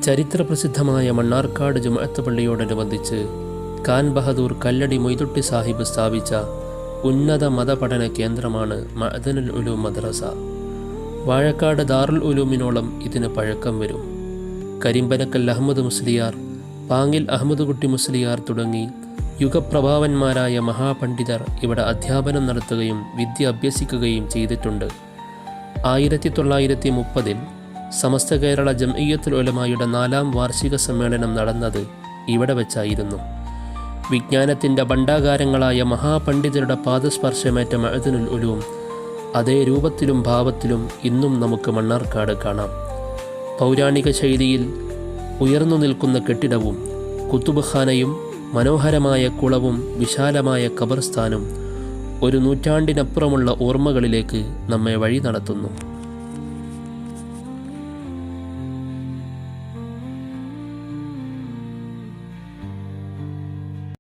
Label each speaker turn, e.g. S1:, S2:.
S1: ചരിത്രപ്രസിദ്ധമായ മണ്ണാർക്കാട് ജുമുഅത്ത് പള്ളിയോടനുബന്ധിച്ച് ഖാൻ ബഹദൂർ കല്ലടി മൊയ്തുട്ടി സാഹിബ് സ്ഥാപിച്ച ഉന്നത മതപഠന കേന്ദ്രമാണ് മഅ്ദനുൽ ഉലൂം മദ്രസ. വാഴക്കാട് ദാറുൽ ഉലൂമിനോളം ഇതിന് പഴക്കം വരും. കരിമ്പനക്കൽ അഹമ്മദ് മുസ്ലിയാർ, പാങ്ങിൽ അഹമ്മദ് കുട്ടി മുസ്ലിയാർ തുടങ്ങി യുഗപ്രഭാവന്മാരായ മഹാപണ്ഡിതർ ഇവിടെ അധ്യാപനം നടത്തുകയും വിദ്യ അഭ്യസിക്കുകയും ചെയ്തിട്ടുണ്ട്. 1930 സമസ്ത കേരള ജംഇയ്യത്തുൽ ഉലമായുടെ 4ാം വാർഷിക സമ്മേളനം നടന്നത് ഇവിടെ വെച്ചായിരുന്നു. വിജ്ഞാനത്തിൻ്റെ ഭണ്ഡാകാരങ്ങളായ മഹാപണ്ഡിതരുടെ പാദസ്പർശമേറ്റ മഅ്ദനുൽ ഉലൂം അതേ രൂപത്തിലും ഭാവത്തിലും ഇന്നും നമുക്ക് മണ്ണാർക്കാട് കാണാം. പൗരാണിക ശൈലിയിൽ ഉയർന്നു നിൽക്കുന്ന കെട്ടിടവും കുത്തുബ്ഖാനയും മനോഹരമായ കുളവും വിശാലമായ ഖബർസ്ഥാനും ഒരു നൂറ്റാണ്ടിനപ്പുറമുള്ള ഓർമ്മകളിലേക്ക് നമ്മെ വഴി നടത്തുന്നു.